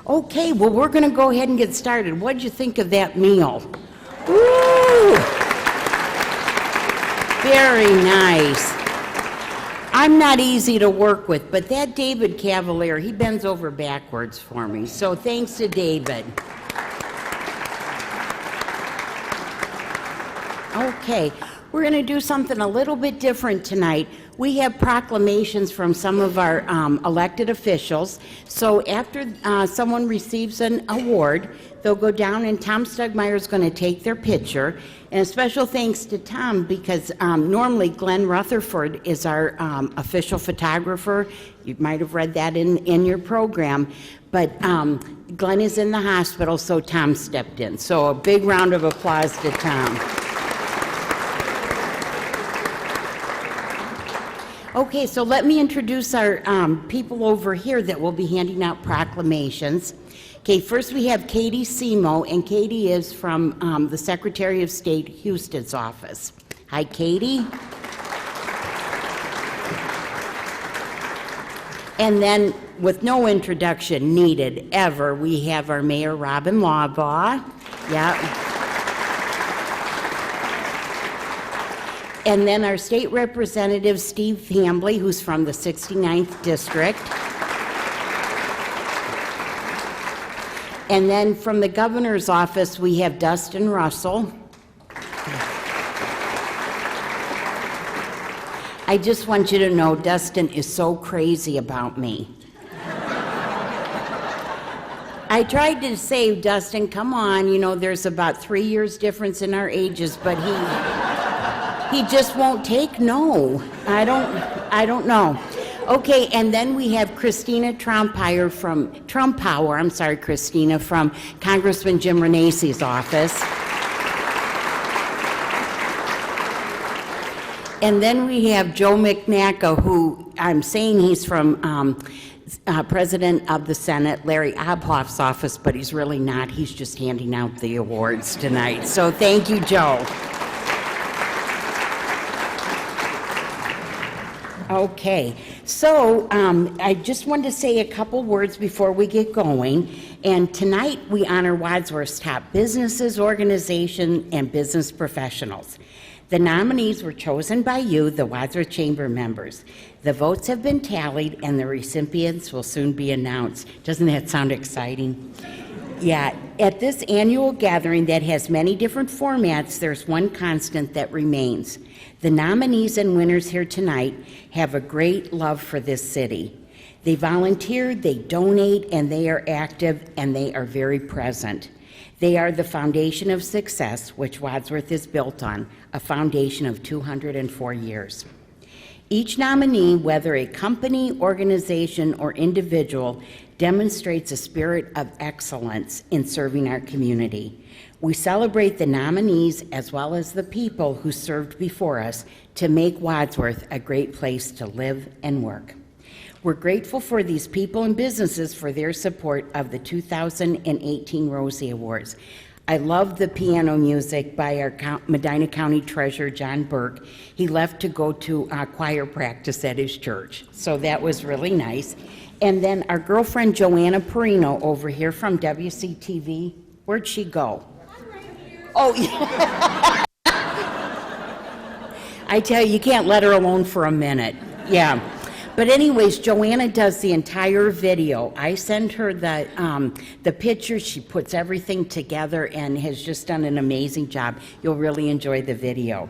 Okay, well, we're going to go ahead and get started. What'd you think of that meal? Woo! Very nice. I'm not easy to work with, but that David Cavalier, he bends over backwards for me. So thanks to David. Okay, we're going to do something a little bit different tonight. We have proclamations from some of our elected officials. So after someone receives an award, they'll go down and Tom Stugmeyer is going to take their picture. And a special thanks to Tom because normally Glenn Rutherford is our official photographer. You might have read that in your program. But Glenn is in the hospital, so Tom stepped in. So a big round of applause to Tom. Okay, so let me introduce our people over here that will be handing out proclamations. Okay, first we have Katie Simo, and Katie is from the Secretary of State, Houston's office. Hi, Katie. And then, with no introduction needed ever, we have our Mayor, Robin Lawbaugh. Yeah. And then our State Representative, Steve Hambley, who's from the 69th District. And then from the Governor's office, we have Dustin Russell. I just want you to know Dustin is so crazy about me. I tried to say, Dustin, come on, you know, there's about 3 years difference in our ages, but he just won't take no. I don't know. Okay, and then we have Christina Trumpauer from Christina, from Congressman Jim Renace's office. And then we have Joe McNacka, who I'm saying he's from President of the Senate, Larry Obhoff's office, but he's really not. He's just handing out the awards tonight. So thank you, Joe. Okay, so I just wanted to say a couple words before we get going. And tonight we honor Wadsworth's top businesses, organizations, and business professionals. The nominees were chosen by you, the Wadsworth Chamber members. The votes have been tallied and the recipients will soon be announced. Doesn't that sound exciting? Yeah, at this annual gathering that has many different formats, there's one constant that remains. The nominees and winners here tonight have a great love for this city. They volunteer, they donate, and they are active, and they are very present. They are the foundation of success, which Wadsworth is built on, a foundation of 204 years. Each nominee, whether a company, organization, or individual, demonstrates a spirit of excellence in serving our community. We celebrate the nominees as well as the people who served before us to make Wadsworth a great place to live and work. We're grateful for these people and businesses for their support of the 2018 Rosie Awards. I love the piano music by our Medina County Treasurer, John Burke. He left to go to choir practice at his church, so that was really nice. And then our girlfriend, Joanna Perino, over here from WCTV. Where'd she go? I'm right here. Oh, yeah. I tell you can't let her alone for a minute. Yeah. But anyways, Joanna does the entire video. I send her the pictures. She puts everything together and has just done an amazing job. You'll really enjoy the video.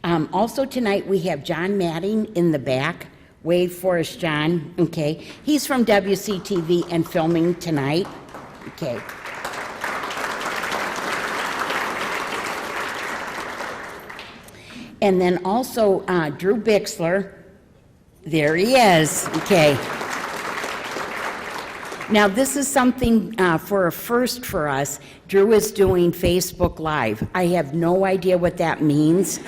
Also tonight we have John Matting in the back. Wave for us, John. Okay. He's from WCTV and filming tonight. Okay. And then also Drew Bixler. There he is. Okay. Now this is something for a first for us. Drew is doing Facebook Live. I have no idea what that means.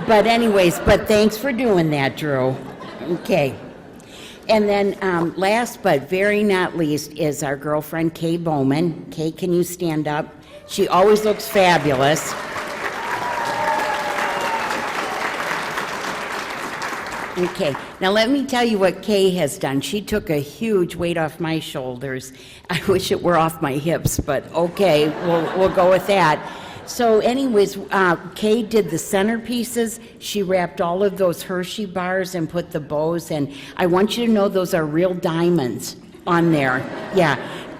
But anyways, thanks for doing that, Drew. Okay. And then last but very not least is our girlfriend, Kay Bowman. Kay, can you stand up? She always looks fabulous. Okay. Now, let me tell you what Kay has done. She took a huge weight off my shoulders. I wish it were off my hips, but okay, we'll go with that. So anyways, Kay did the centerpieces. She wrapped all of those Hershey bars and put the bows, and I want you to know those are real diamonds on there. Yeah,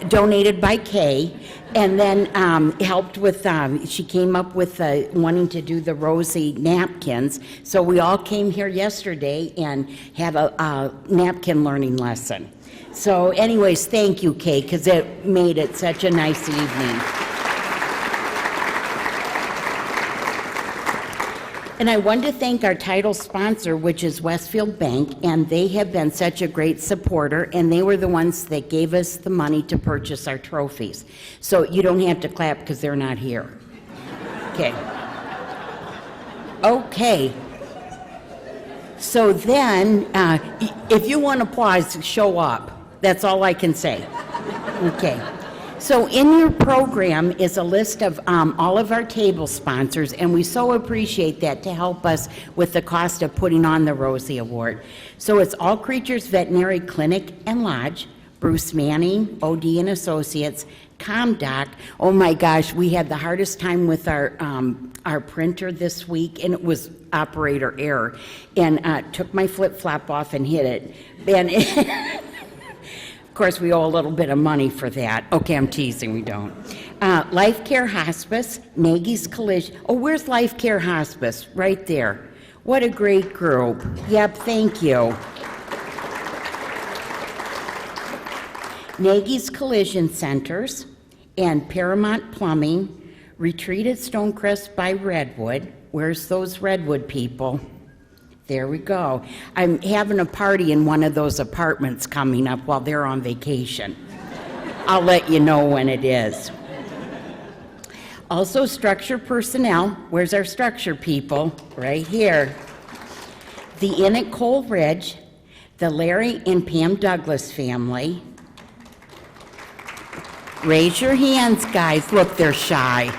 donated by Kay. And then helped with, she came up with wanting to do the Rosie napkins. So we all came here yesterday and had a napkin learning lesson. So anyways, thank you, Kay, because it made it such a nice evening. And I want to thank our title sponsor, which is Westfield Bank, and they have been such a great supporter, and they were the ones that gave us the money to purchase our trophies. So you don't have to clap because they're not here. Okay. Okay. So then, if you want applause, show up. That's all I can say. Okay. So in your program is a list of all of our table sponsors, and we so appreciate that to help us with the cost of putting on the Rosie Award. So it's All Creatures Veterinary Clinic and Lodge, Bruce Manning, OD and Associates, ComDoc. Oh my gosh, we had the hardest time with our printer this week, and it was operator error, and took my flip-flop off and hit it. And of course, we owe a little bit of money for that. Okay, I'm teasing, we don't. Life Care Hospice, Nagy's Collision. Oh, where's Life Care Hospice? Right there. What a great group. Yep, thank you. Nagy's Collision Centers and Paramount Plumbing, Retreat at Stonecrest by Redwood. Where's those Redwood people? There we go. I'm having a party in one of those apartments coming up while they're on vacation. I'll let you know when it is. Also, Structure Personnel. Where's our structure people? Right here. The Inn at Coal Ridge, the Larry and Pam Douglas family. Raise your hands, guys. Look, they're shy.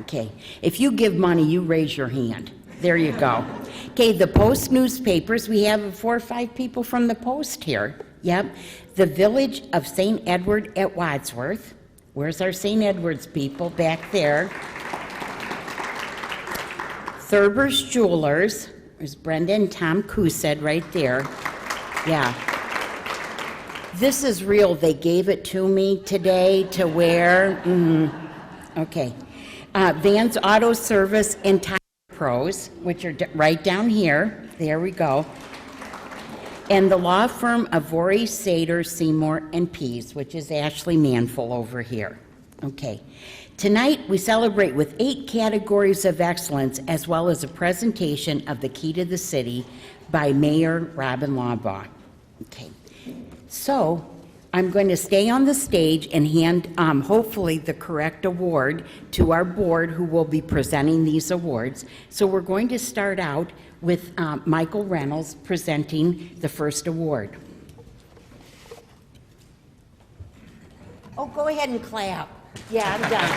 Okay. If you give money, you raise your hand. There you go. Okay, the Post newspapers, we have 4 or 5 people from the Post here. Yep. The Village of St. Edward at Wadsworth. Where's our St. Edward's people? Back there. Thurber's Jewelers. There's Brenda and Tom Coused right there. Yeah. This is real. They gave it to me today to wear. Okay. Vans Auto Service and Tire Pros, which are right down here. There we go. And the law firm of Vorey, Sater, Seymour, and Pease, which is Ashley Manful over here. Okay. Tonight, we celebrate with 8 categories of excellence, as well as a presentation of the Key to the City by Mayor Robin Lawbaugh. Okay. So, I'm going to stay on the stage and hand, hopefully, the correct award to our board who will be presenting these awards. So we're going to start out with Michael Reynolds presenting the first award. Oh, go ahead and clap. Yeah, I'm done.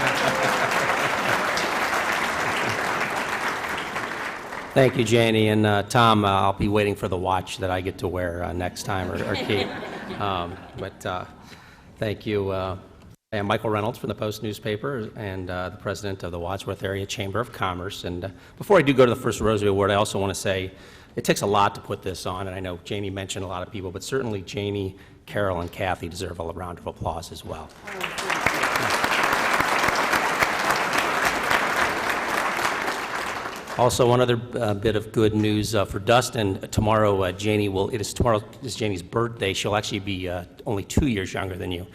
Thank you, Janie. And Tom, I'll be waiting for the watch that I get to wear next time, or Kate. But thank you. I am Michael Reynolds from the Post newspaper and the president of the Wadsworth Area Chamber of Commerce. And before I do go to the first Rosie Award, I also want to say it takes a lot to put this on. And I know Janie mentioned a lot of people, but certainly Janie, Carol, and Kathy deserve a round of applause as well. Also, one other bit of good news for Dustin. Tomorrow, tomorrow is Janie's birthday. She'll actually be only 2 years younger than you.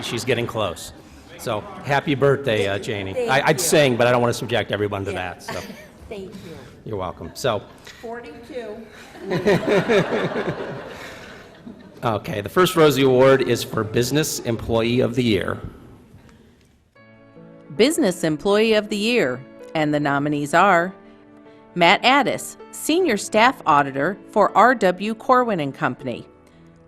She's getting close. So, happy birthday, Janie. I'd sing, but I don't want to subject everyone to that. So. Thank you. You're welcome. So. 42. Okay, the first Rosie Award is for Business Employee of the Year. Business Employee of the Year. And the nominees are Matt Addis, Senior Staff Auditor for R.W. Corwin & Company.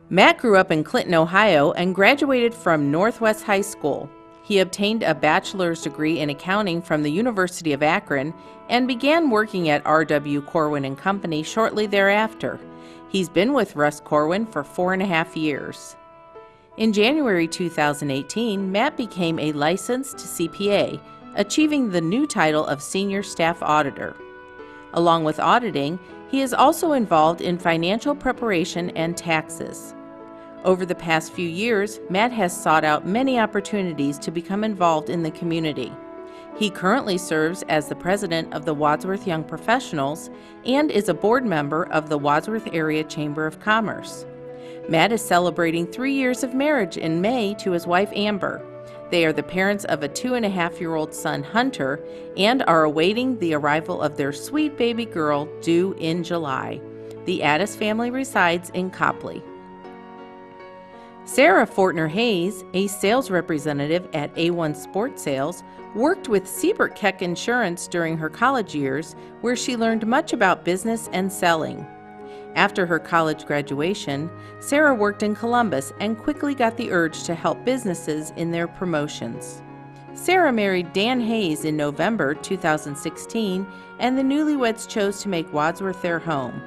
Matt grew up in Clinton, Ohio, and graduated from Northwest High School. He obtained a bachelor's degree in accounting from the University of Akron and began working at R.W. Corwin & Company shortly thereafter. He's been with Russ Corwin for 4.5 years. In January 2018, Matt became a licensed CPA, achieving the new title of Senior Staff Auditor. Along with auditing, he is also involved in financial preparation and taxes. Over the past few years, Matt has sought out many opportunities to become involved in the community. He currently serves as the president of the Wadsworth Young Professionals and is a board member of the Wadsworth Area Chamber of Commerce. Matt is celebrating 3 years of marriage in May to his wife Amber. They are the parents of a 2.5-year-old son, Hunter, and are awaiting the arrival of their sweet baby girl due in July. The Addis family resides in Copley. Sarah Fortner-Hayes, a sales representative at A1 Sports Sales, worked with Siebert Keck Insurance during her college years, where she learned much about business and selling. After her college graduation, Sarah worked in Columbus and quickly got the urge to help businesses in their promotions. Sarah married Dan Hayes in November 2016, and the newlyweds chose to make Wadsworth their home.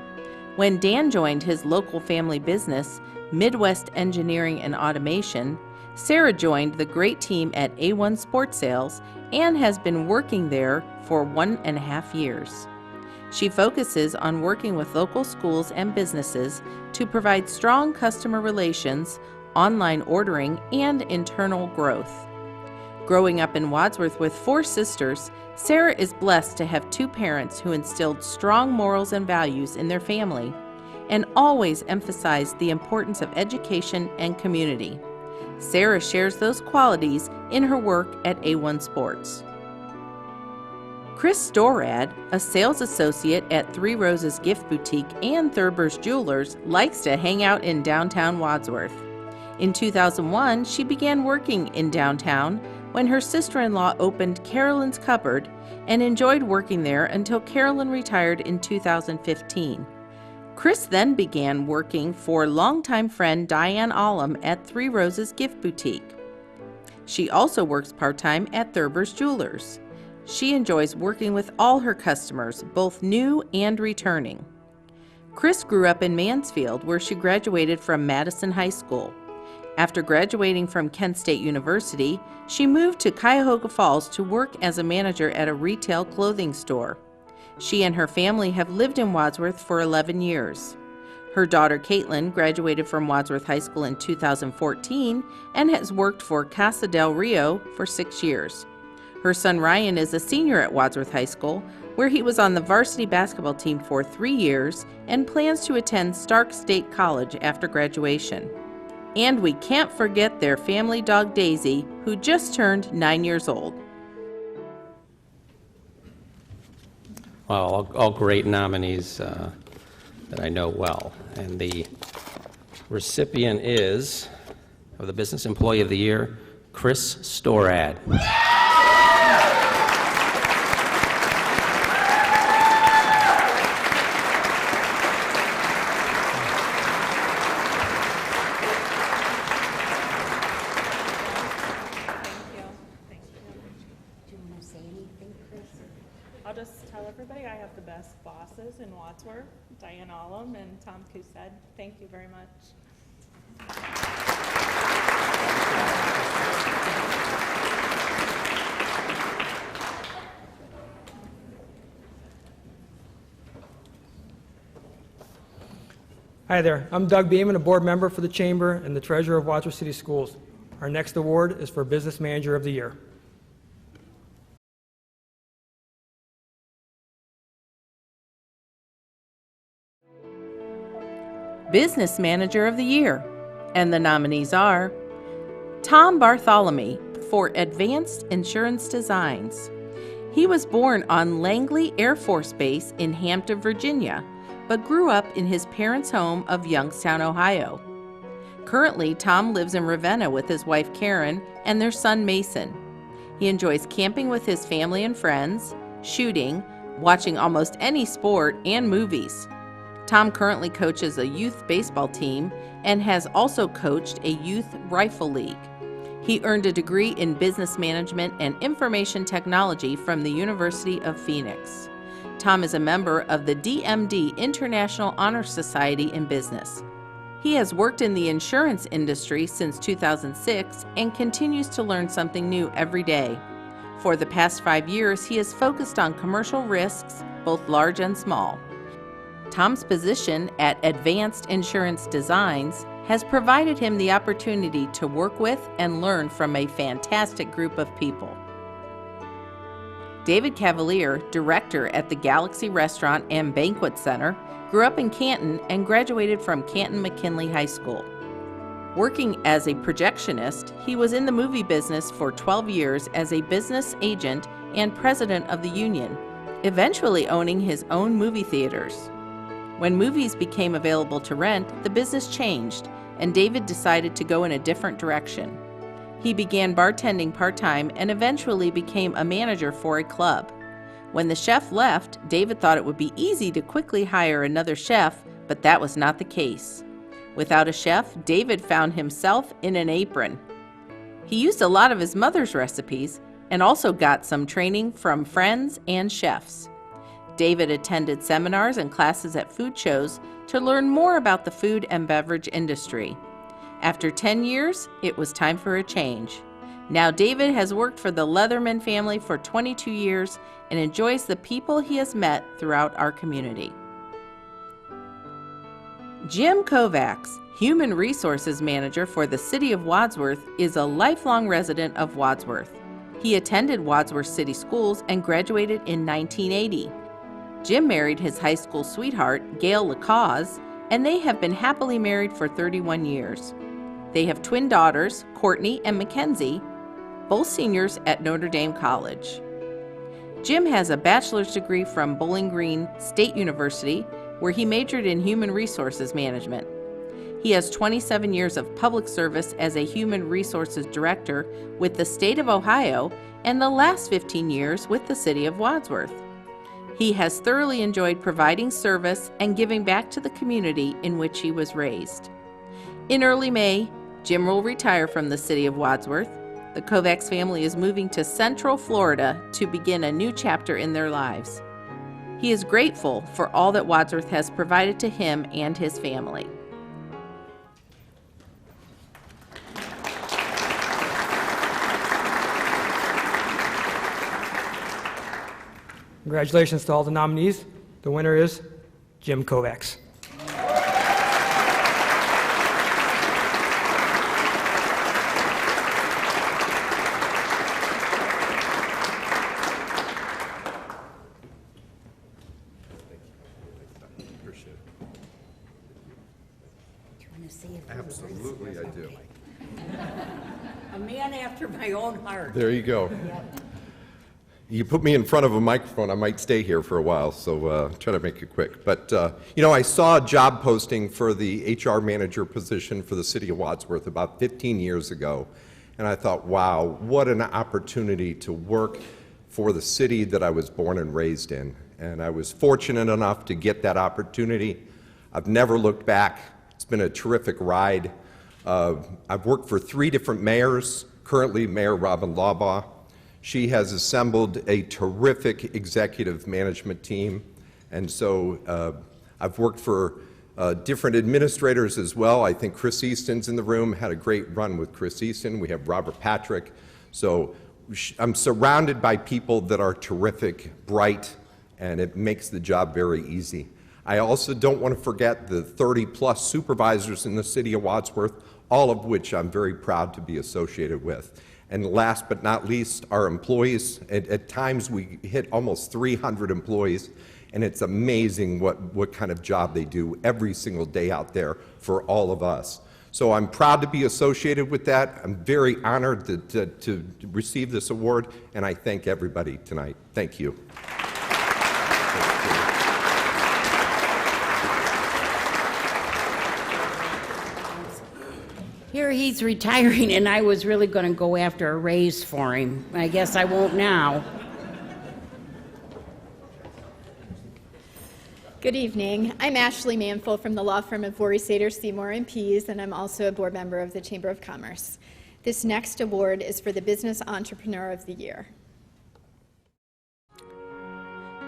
When Dan joined his local family business, Midwest Engineering and Automation, Sarah joined the great team at A1 Sports Sales and has been working there for 1.5 years. She focuses on working with local schools and businesses to provide strong customer relations, online ordering, and internal growth. Growing up in Wadsworth with 4 sisters, Sarah is blessed to have 2 parents who instilled strong morals and values in their family and always emphasized the importance of education and community. Sarah shares those qualities in her work at A1 Sports. Chris Storad, a sales associate at Three Roses Gift Boutique and Thurber's Jewelers, likes to hang out in downtown Wadsworth. In 2001, she began working in downtown when her sister-in-law opened Carolyn's Cupboard and enjoyed working there until Carolyn retired in 2015. Chris then began working for longtime friend Diane Allum at Three Roses Gift Boutique. She also works part-time at Thurber's Jewelers. She enjoys working with all her customers, both new and returning. Chris grew up in Mansfield, where she graduated from Madison High School. After graduating from Kent State University, she moved to Cuyahoga Falls to work as a manager at a retail clothing store. She and her family have lived in Wadsworth for 11 years. Her daughter Caitlin graduated from Wadsworth High School in 2014 and has worked for Casa del Rio for 6 years. Her son Ryan is a senior at Wadsworth High School, where he was on the varsity basketball team for 3 years and plans to attend Stark State College after graduation. And we can't forget their family dog Daisy, who just turned 9 years old. Well, all great nominees that I know well. And the recipient is, of the Business Employee of the Year, Chris Storad. I'll just tell everybody I have the best bosses in Wadsworth, Diane Allum and Tom Coused. Thank you very much. Hi there, I'm Doug Beeman, a board member for the Chamber and the treasurer of Wadsworth City Schools. Our next award is for Business Manager of the Year. Business Manager of the Year. And the nominees are Tom Bartholomew for Advanced Insurance Designs. He was born on Langley Air Force Base in Hampton, Virginia, but grew up in his parents' home of Youngstown, Ohio. Currently, Tom lives in Ravenna with his wife Karen and their son Mason. He enjoys camping with his family and friends, shooting, watching almost any sport, and movies. Tom currently coaches a youth baseball team and has also coached a youth rifle league. He earned a degree in business management and information technology from the University of Phoenix. Tom is a member of the DMD International Honor Society in Business. He has worked in the insurance industry since 2006 and continues to learn something new every day. For the past 5 years, he has focused on commercial risks, both large and small. Tom's position at Advanced Insurance Designs has provided him the opportunity to work with and learn from a fantastic group of people. David Cavalier, director at the Galaxy Restaurant and Banquet Center, grew up in Canton and graduated from Canton McKinley High School. Working as a projectionist, he was in the movie business for 12 years as a business agent and president of the union, eventually owning his own movie theaters. When movies became available to rent, the business changed, and David decided to go in a different direction. He began bartending part-time and eventually became a manager for a club. When the chef left, David thought it would be easy to quickly hire another chef, but that was not the case. Without a chef, David found himself in an apron. He used a lot of his mother's recipes and also got some training from friends and chefs. David attended seminars and classes at food shows to learn more about the food and beverage industry. After 10 years, it was time for a change. Now David has worked for the Leatherman family for 22 years and enjoys the people he has met throughout our community. Jim Kovacs, Human Resources Manager for the City of Wadsworth, is a lifelong resident of Wadsworth. He attended Wadsworth City Schools and graduated in 1980. Jim married his high school sweetheart, Gail Lacaze, and they have been happily married for 31 years. They have twin daughters, Courtney and Mackenzie, both seniors at Notre Dame College. Jim has a bachelor's degree from Bowling Green State University, where he majored in human resources management. He has 27 years of public service as a human resources director with the state of Ohio and the last 15 years with the city of Wadsworth. He has thoroughly enjoyed providing service and giving back to the community in which he was raised. In early May, Jim will retire from the city of Wadsworth. The Kovacs family is moving to Central Florida to begin a new chapter in their lives. He is grateful for all that Wadsworth has provided to him and his family. Congratulations to all the nominees. The winner is Jim Kovacs. Absolutely, I do. A man after my own heart. There you go. You put me in front of a microphone, I might stay here for a while, so try to make it quick. But, I saw a job posting for the HR manager position for the city of Wadsworth about 15 years ago, and I thought, wow, what an opportunity to work for the city that I was born and raised in. And I was fortunate enough to get that opportunity. I've never looked back. It's been a terrific ride. I've worked for 3 different mayors, currently Mayor Robin Lawbaugh. She has assembled a terrific executive management team, and so I've worked for different administrators as well. I think Chris Easton's in the room, had a great run with Chris Easton. We have Robert Patrick. So I'm surrounded by people that are terrific, bright, and it makes the job very easy. I also don't want to forget the 30-plus supervisors in the city of Wadsworth, all of which I'm very proud to be associated with. And last but not least, our employees. At times we hit almost 300 employees, and it's amazing what kind of job they do every single day out there for all of us. So I'm proud to be associated with that. I'm very honored to receive this award, and I thank everybody tonight. Thank you. Here he's retiring, and I was really going to go after a raise for him. I guess I won't now. Good evening. I'm Ashley Manfull from the law firm of Vorey, Sater, Seymour & Pease, and I'm also a board member of the Chamber of Commerce. This next award is for the Business Entrepreneur of the Year.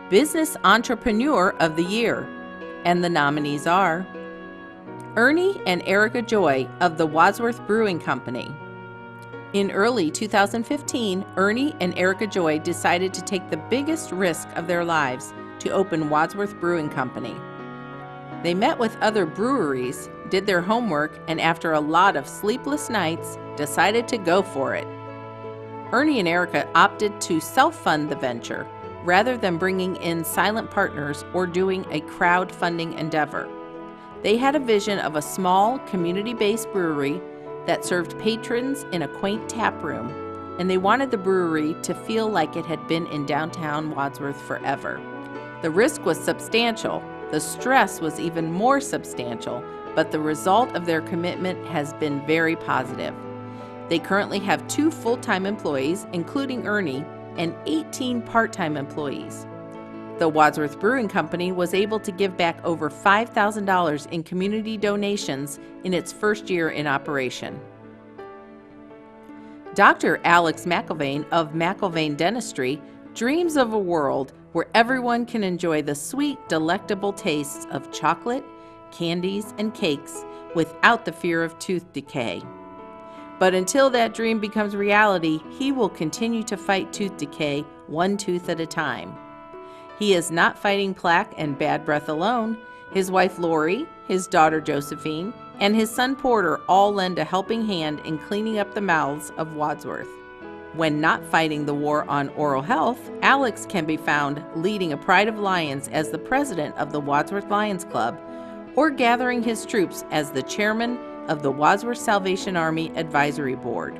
Business Entrepreneur of the Year. And the nominees are Ernie and Erica Joy of the Wadsworth Brewing Company. In early 2015, Ernie and Erica Joy decided to take the biggest risk of their lives to open Wadsworth Brewing Company. They met with other breweries, did their homework, and after a lot of sleepless nights, decided to go for it. Ernie and Erica opted to self-fund the venture rather than bringing in silent partners or doing a crowdfunding endeavor. They had a vision of a small, community-based brewery that served patrons in a quaint tap room, and they wanted the brewery to feel like it had been in downtown Wadsworth forever. The risk was substantial, the stress was even more substantial, but the result of their commitment has been very positive. They currently have 2 full-time employees, including Ernie, and 18 part-time employees. The Wadsworth Brewing Company was able to give back over $5,000 in community donations in its first year in operation. Dr. Alex McIlvain of McIlvain Dentistry dreams of a world where everyone can enjoy the sweet, delectable tastes of chocolate, candies, and cakes without the fear of tooth decay. But until that dream becomes reality, he will continue to fight tooth decay 1 tooth at a time. He is not fighting plaque and bad breath alone. His wife Lori, his daughter Josephine, and his son Porter all lend a helping hand in cleaning up the mouths of Wadsworth. When not fighting the war on oral health, Alex can be found leading a pride of lions as the president of the Wadsworth Lions Club, or gathering his troops as the chairman of the Wadsworth Salvation Army Advisory Board.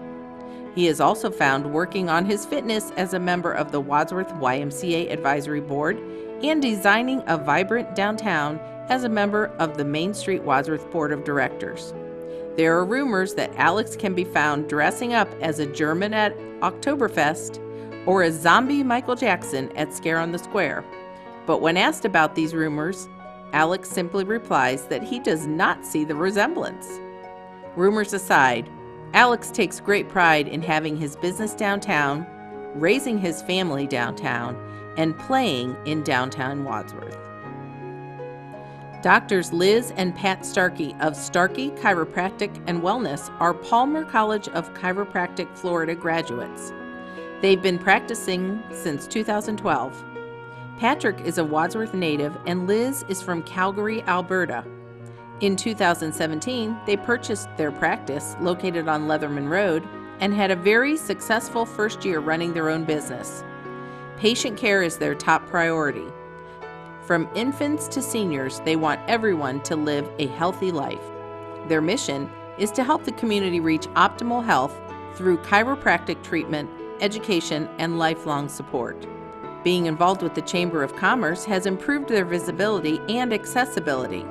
He is also found working on his fitness as a member of the Wadsworth YMCA Advisory Board and designing a vibrant downtown as a member of the Main Street Wadsworth Board of Directors. There are rumors that Alex can be found dressing up as a German at Oktoberfest or a zombie Michael Jackson at Scare on the Square. But when asked about these rumors, Alex simply replies that he does not see the resemblance. Rumors aside, Alex takes great pride in having his business downtown, raising his family downtown, and playing in downtown Wadsworth. Doctors Liz and Pat Starkey of Starkey Chiropractic and Wellness are Palmer College of Chiropractic, Florida graduates. They've been practicing since 2012. Patrick is a Wadsworth native and Liz is from Calgary, Alberta. In 2017, they purchased their practice, located on Leatherman Road, and had a very successful first year running their own business. Patient care is their top priority. From infants to seniors, they want everyone to live a healthy life. Their mission is to help the community reach optimal health through chiropractic treatment, education, and lifelong support. Being involved with the Chamber of Commerce has improved their visibility and accessibility.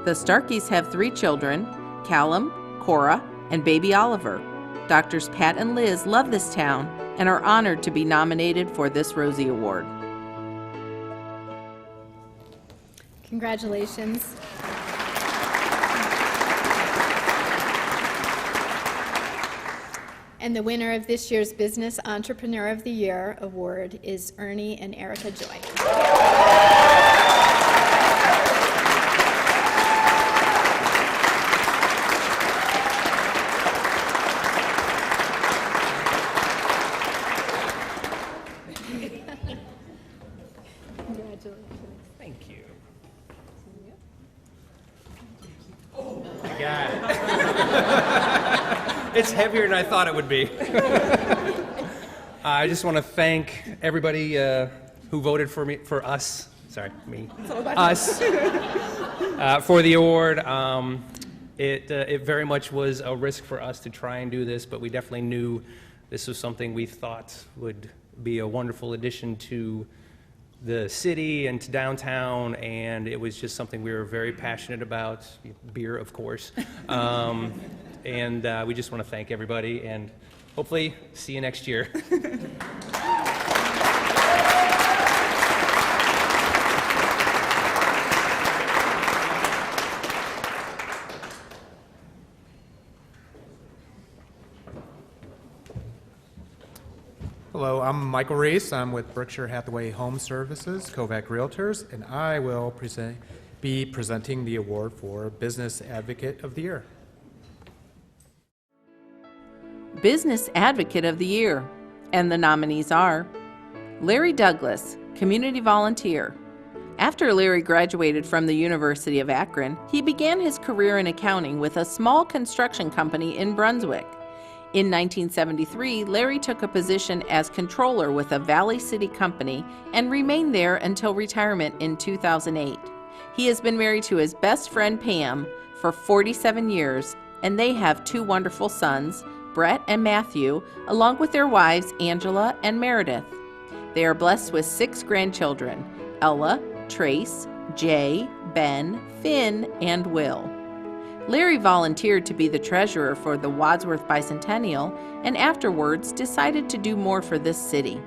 The Starkeys have 3 children, Callum, Cora, and baby Oliver. Doctors Pat and Liz love this town and are honored to be nominated for this Rosie Award. Congratulations. And the winner of this year's Business Entrepreneur of the Year award is Ernie and Erica Joy. Thank you. Oh my God. It's heavier than I thought it would be. I just want to thank everybody who voted for us, for the award. It very much was a risk for us to try and do this, but we definitely knew this was something we thought would be a wonderful addition to the city and to downtown, and it was just something we were very passionate about. Beer, of course. And we just want to thank everybody, and hopefully see you next year. Hello, I'm Michael Reese. I'm with Berkshire Hathaway Home Services, Kovac Realtors, and I will be presenting the award for Business Advocate of the Year. Business Advocate of the Year. And the nominees are Larry Douglas, Community Volunteer. After Larry graduated from the University of Akron, he began his career in accounting with a small construction company in Brunswick. In 1973, Larry took a position as controller with a Valley City company and remained there until retirement in 2008. He has been married to his best friend Pam for 47 years, and they have 2 wonderful sons, Brett and Matthew, along with their wives Angela and Meredith. They are blessed with 6 grandchildren, Ella, Trace, Jay, Ben, Finn, and Will. Larry volunteered to be the treasurer for the Wadsworth Bicentennial and afterwards decided to do more for this city.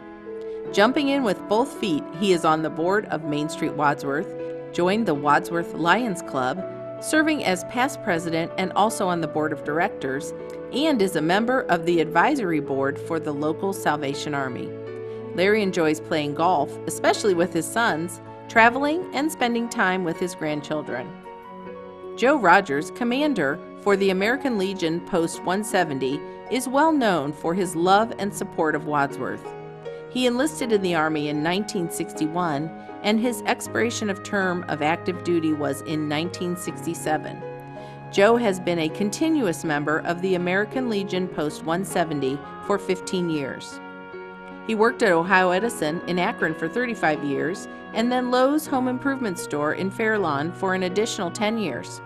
Jumping in with both feet, he is on the board of Main Street Wadsworth, joined the Wadsworth Lions Club, serving as past president and also on the board of directors, and is a member of the advisory board for the local Salvation Army. Larry enjoys playing golf, especially with his sons, traveling, and spending time with his grandchildren. Joe Rogers, commander for the American Legion Post 170, is well known for his love and support of Wadsworth. He enlisted in the Army in 1961, and his expiration of term of active duty was in 1967. Joe has been a continuous member of the American Legion Post 170 for 15 years. He worked at Ohio Edison in Akron for 35 years, and then Lowe's Home Improvement Store in Fairlawn for an additional 10 years.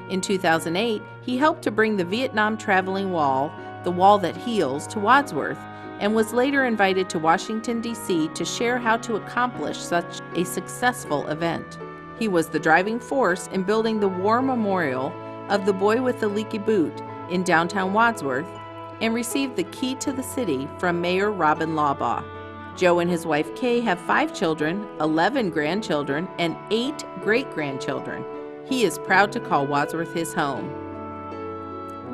In 2008, he helped to bring the Vietnam Traveling Wall, the wall that heals, to Wadsworth, and was later invited to Washington, D.C. to share how to accomplish such a successful event. He was the driving force in building the War Memorial of the Boy with the Leaky Boot in downtown Wadsworth, and received the key to the city from Mayor Robin Lawbaugh. Joe and his wife Kay have 5 children, 11 grandchildren, and 8 great-grandchildren. He is proud to call Wadsworth his home.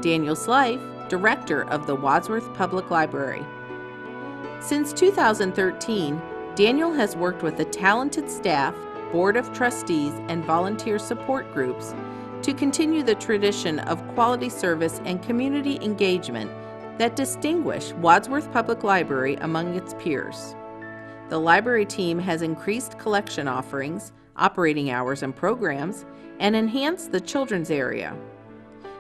Daniel Slife, director of the Wadsworth Public Library. Since 2013, Daniel has worked with a talented staff, board of trustees, and volunteer support groups to continue the tradition of quality service and community engagement that distinguish Wadsworth Public Library among its peers. The library team has increased collection offerings, operating hours and programs, and enhanced the children's area.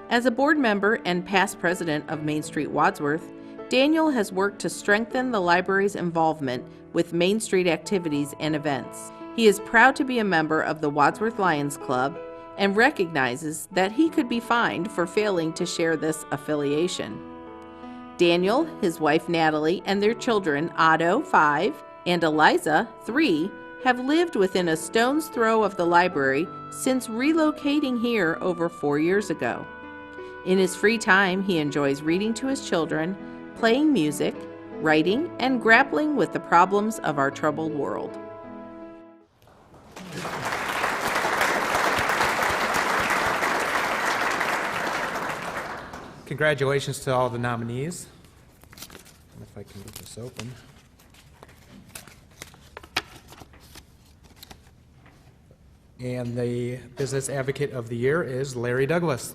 As a board member and past president of Main Street Wadsworth, Daniel has worked to strengthen the library's involvement with Main Street activities and events. He is proud to be a member of the Wadsworth Lions Club and recognizes that he could be fined for failing to share this affiliation. Daniel, his wife Natalie, and their children Otto, 5, and Eliza, 3, have lived within a stone's throw of the library since relocating here over 4 years ago. In his free time, he enjoys reading to his children, playing music, writing, and grappling with the problems of our troubled world. Congratulations to all the nominees. If I can get this open. And the Business Advocate of the Year is Larry Douglas.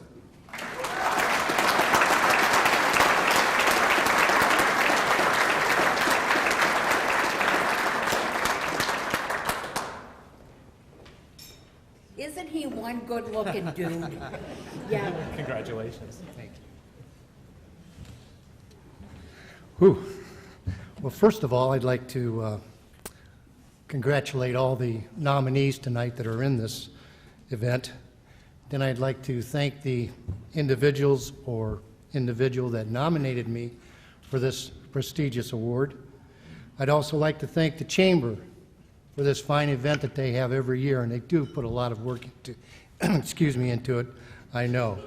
Isn't he one good-looking dude? Yeah. Congratulations. Thank you. Whew. Well, first of all, I'd like to congratulate all the nominees tonight that are in this event. Then I'd like to thank the individuals or individual that nominated me for this prestigious award. I'd also like to thank the Chamber for this fine event that they have every year, and they do put a lot of work into, into it, I know.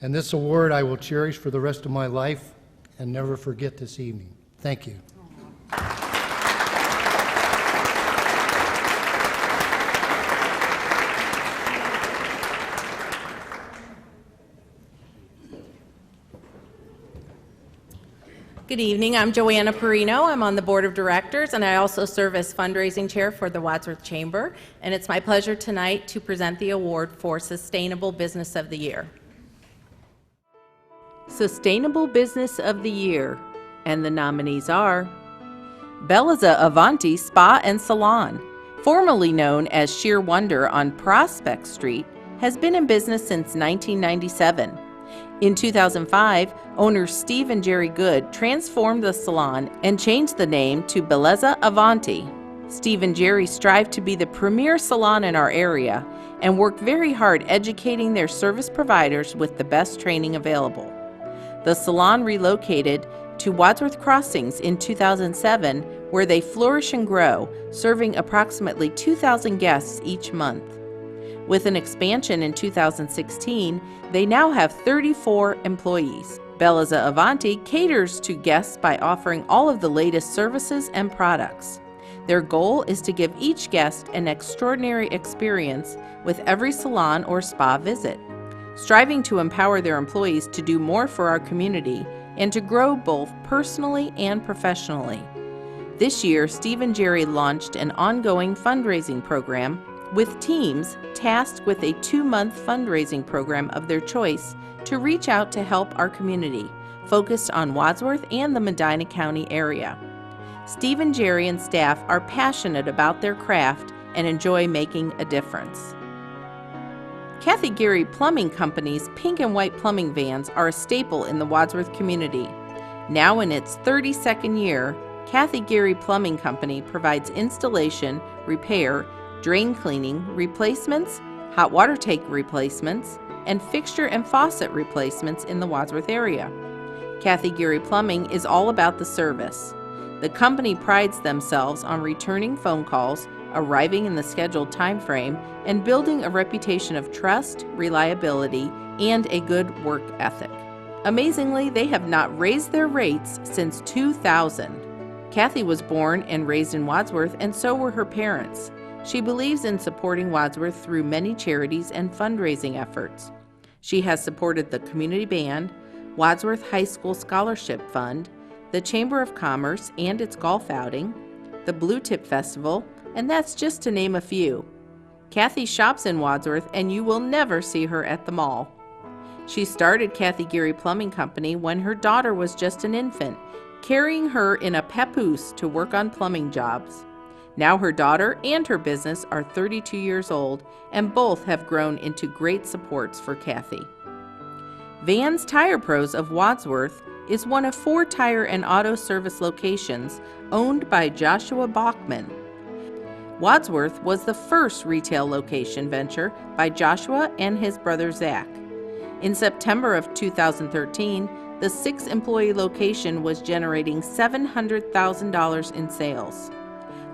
And this award I will cherish for the rest of my life and never forget this evening. Thank you. Good evening. I'm Joanna Perino. I'm on the Board of Directors, and I also serve as fundraising chair for the Wadsworth Chamber. And it's my pleasure tonight to present the award for Sustainable Business of the Year. Sustainable Business of the Year, and the nominees are Bellezza Avanti Spa and Salon, formerly known as Sheer Wonder on Prospect Street, has been in business since 1997. In 2005, owners Steve and Jerry Good transformed the salon and changed the name to Bellezza Avanti. Steve and Jerry strive to be the premier salon in our area and work very hard educating their service providers with the best training available. The salon relocated to Wadsworth Crossings in 2007, where they flourish and grow, serving approximately 2,000 guests each month. With an expansion in 2016, they now have 34 employees. Bellezza Avanti caters to guests by offering all of the latest services and products. Their goal is to give each guest an extraordinary experience with every salon or spa visit, striving to empower their employees to do more for our community and to grow both personally and professionally. This year, Steve and Jerry launched an ongoing fundraising program with teams tasked with a 2-month fundraising program of their choice to reach out to help our community, focused on Wadsworth and the Medina County area. Steve and Jerry and staff are passionate about their craft and enjoy making a difference. Kathy Geary Plumbing Company's pink and white plumbing vans are a staple in the Wadsworth community. Now in its 32nd year, Kathy Geary Plumbing Company provides installation, repair, drain cleaning, replacements, hot water tank replacements, and fixture and faucet replacements in the Wadsworth area. Kathy Geary Plumbing is all about the service. The company prides themselves on returning phone calls, arriving in the scheduled time frame, and building a reputation of trust, reliability, and a good work ethic. Amazingly, they have not raised their rates since 2000. Kathy was born and raised in Wadsworth, and so were her parents. She believes in supporting Wadsworth through many charities and fundraising efforts. She has supported the Community Band, Wadsworth High School Scholarship Fund, the Chamber of Commerce and its golf outing, the Blue Tip Festival, and that's just to name a few. Kathy shops in Wadsworth, and you will never see her at the mall. She started Kathy Geary Plumbing Company when her daughter was just an infant, carrying her in a papoose to work on plumbing jobs. Now her daughter and her business are 32 years old, and both have grown into great supports for Kathy. Vans Tire Pros of Wadsworth is one of 4 tire and auto service locations owned by Joshua Bachman. Wadsworth was the first retail location venture by Joshua and his brother Zach. In September of 2013, the 6-employee location was generating $700,000 in sales.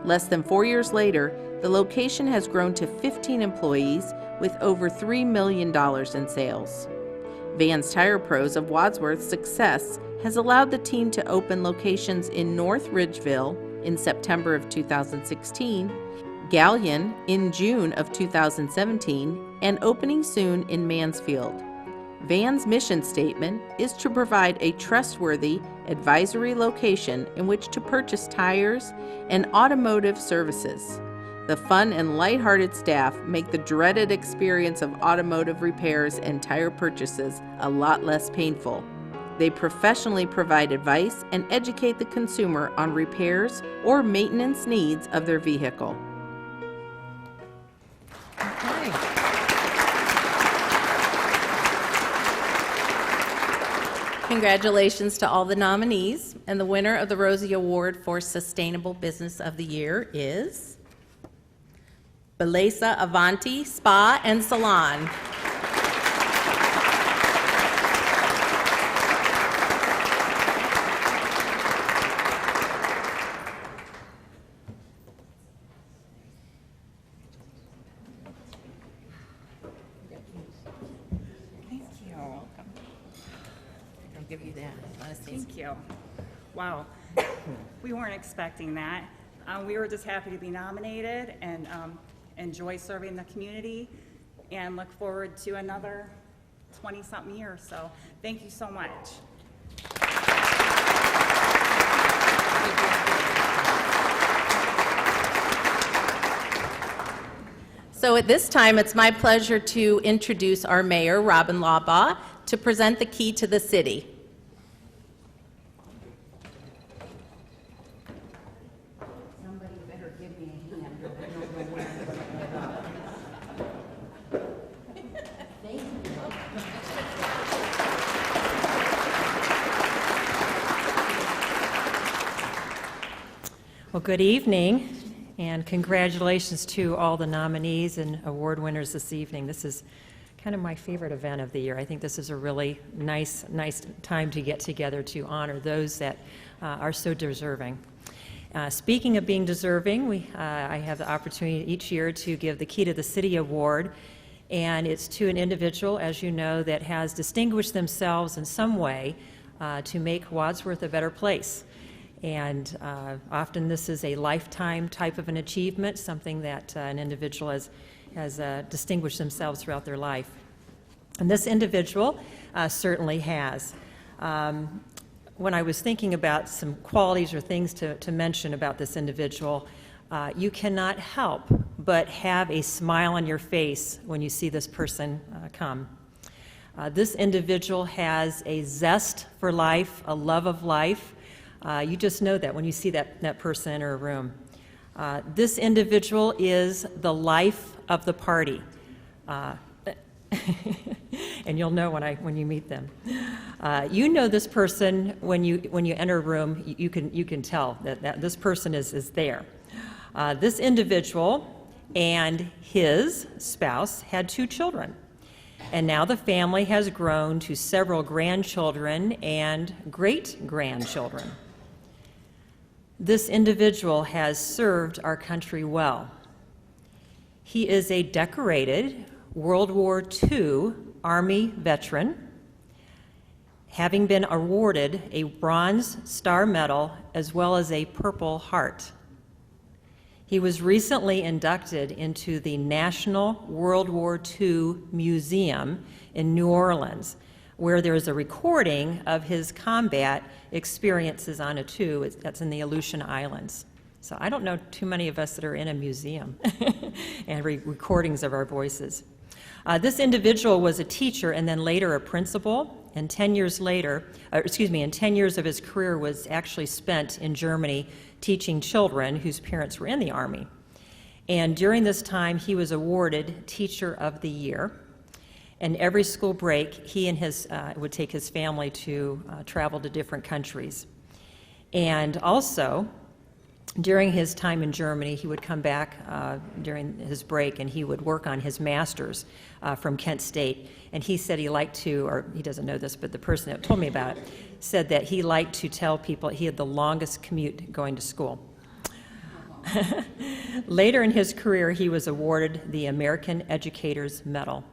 Less than 4 years later, the location has grown to 15 employees with over $3 million in sales. Vans Tire Pros of Wadsworth's success has allowed the team to open locations in North Ridgeville in September of 2016, Galion in June of 2017, and opening soon in Mansfield. Vans' mission statement is to provide a trustworthy advisory location in which to purchase tires and automotive services. The fun and lighthearted staff make the dreaded experience of automotive repairs and tire purchases a lot less painful. They professionally provide advice and educate the consumer on repairs or maintenance needs of their vehicle. Congratulations to all the nominees, and the winner of the Rosie Award for Sustainable Business of the Year is Bellezza Avanti Spa and Salon. Thank you. I'll give you that. Thank you. Wow. We weren't expecting that. We were just happy to be nominated and enjoy serving the community and look forward to another 20-something years. So thank you so much. So at this time, it's my pleasure to introduce our mayor, Robin Lawbaugh, to present the key to the city. Somebody better give me a hand. Thank you. Well, good evening, and congratulations to all the nominees and award winners this evening. This is kind of my favorite event of the year. I think this is a really nice time to get together to honor those that are so deserving. Speaking of being deserving, I have the opportunity each year to give the Key to the City Award, and it's to an individual, as you know, that has distinguished themselves in some way to make Wadsworth a better place. And often this is a lifetime type of an achievement, something that an individual has distinguished themselves throughout their life. And this individual certainly has. When I was thinking about some qualities or things to mention about this individual, you cannot help but have a smile on your face when you see this person come. This individual has a zest for life, a love of life. You just know that when you see that person enter a room. This individual is the life of the party. And you'll know when you meet them. You know this person when you enter a room. You can tell that this person is there. This individual and his spouse had 2 children, and now the family has grown to several grandchildren and great-grandchildren. This individual has served our country well. He is a decorated World War II Army veteran, having been awarded a Bronze Star Medal as well as a Purple Heart. He was recently inducted into the National World War II Museum in New Orleans, where there is a recording of his combat experiences on a II. That's in the Aleutian Islands. So I don't know too many of us that are in a museum and recordings of our voices. This individual was a teacher and then later a principal, and 10 years of his career was actually spent in Germany teaching children whose parents were in the Army. And during this time, he was awarded Teacher of the Year. And every school break, he and would take his family to travel to different countries. And also, during his time in Germany, he would come back during his break and he would work on his master's from Kent State. And he said he liked to, or he doesn't know this, but the person that told me about it said that he liked to tell people he had the longest commute going to school. Later in his career, he was awarded the American Educator's Medal.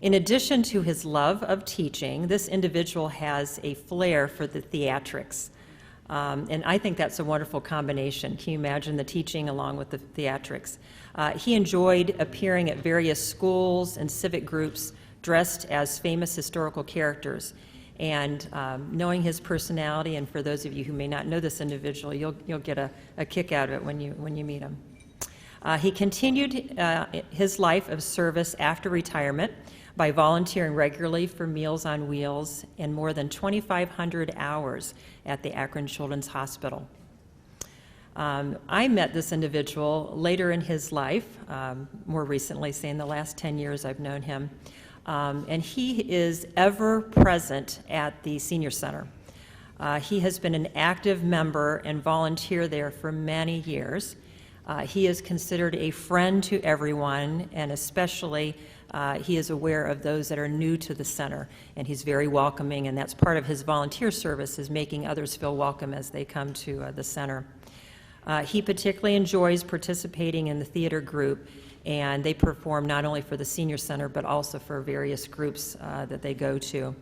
In addition to his love of teaching, this individual has a flair for the theatrics. And I think that's a wonderful combination. Can you imagine the teaching along with the theatrics? He enjoyed appearing at various schools and civic groups dressed as famous historical characters. And knowing his personality, and for those of you who may not know this individual, you'll get a kick out of it when you meet him. He continued his life of service after retirement by volunteering regularly for Meals on Wheels and more than 2,500 hours at the Akron Children's Hospital. I met this individual later in his life, more recently, say in the last 10 years I've known him, and he is ever present at the Senior Center. He has been an active member and volunteer there for many years. He is considered a friend to everyone, and especially he is aware of those that are new to the center, and he's very welcoming, and that's part of his volunteer service, is making others feel welcome as they come to the center. He particularly enjoys participating in the theater group, and they perform not only for the senior center but also for various groups that they go to.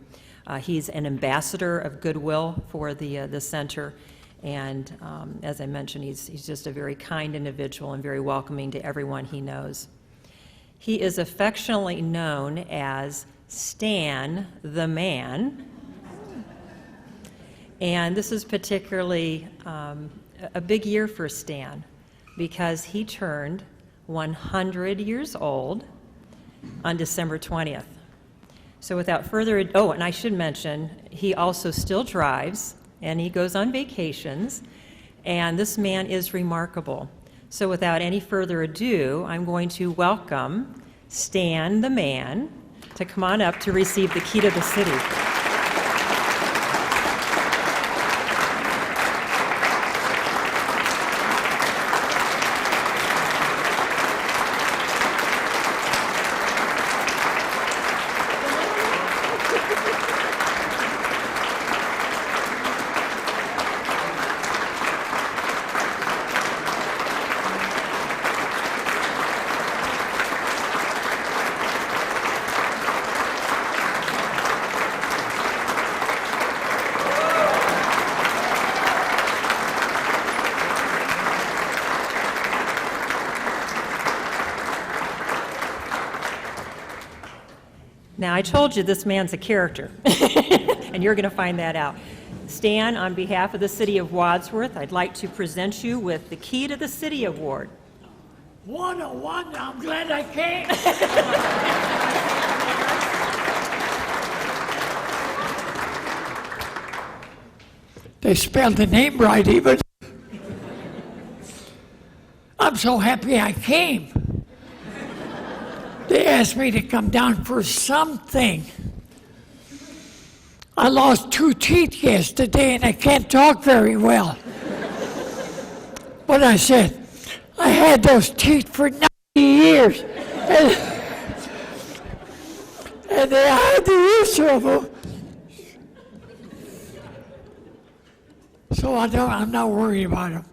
He's an ambassador of goodwill for the center, and as I mentioned, he's just a very kind individual and very welcoming to everyone he knows. He is affectionately known as Stan the Man, And this is particularly a big year for Stan because he turned 100 years old on December 20th. So without further ado, oh, and I should mention, he also still drives and he goes on vacations, and this man is remarkable. So without any further ado, I'm going to welcome Stan the man to come on up to receive the key to the city. Now, I told you this man's a character, and you're going to find that out. Stan, on behalf of the City of Wadsworth, I'd like to present you with the Key to the City Award. 101, I'm glad I came. They spelled the name right even. I'm so happy I came. They asked me to come down for something. I lost 2 teeth yesterday and I can't talk very well. But I said, I had those teeth for 90 years. And they had the use of them. So I'm not worried about them.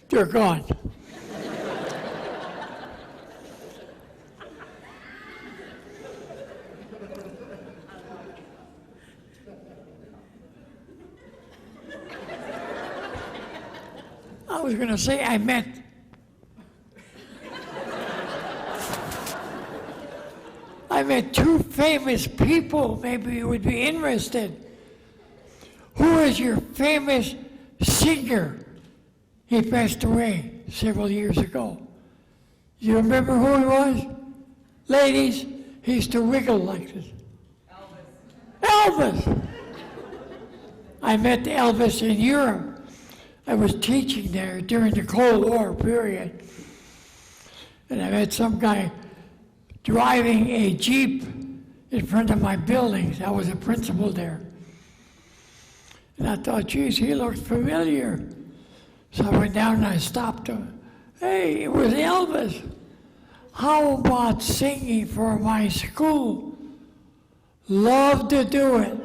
They're gone. I was going to say I met two famous people. Maybe you would be interested. Who is your famous singer? He passed away several years ago. You remember who he was? Ladies, he used to wiggle like this. Elvis! I met Elvis in Europe. I was teaching there during the Cold War period. And I met some guy driving a Jeep in front of my buildings. I was a principal there. And I thought, geez, he looked familiar. So I went down and I stopped him. Hey, it was Elvis. How about singing for my school? Love to do it.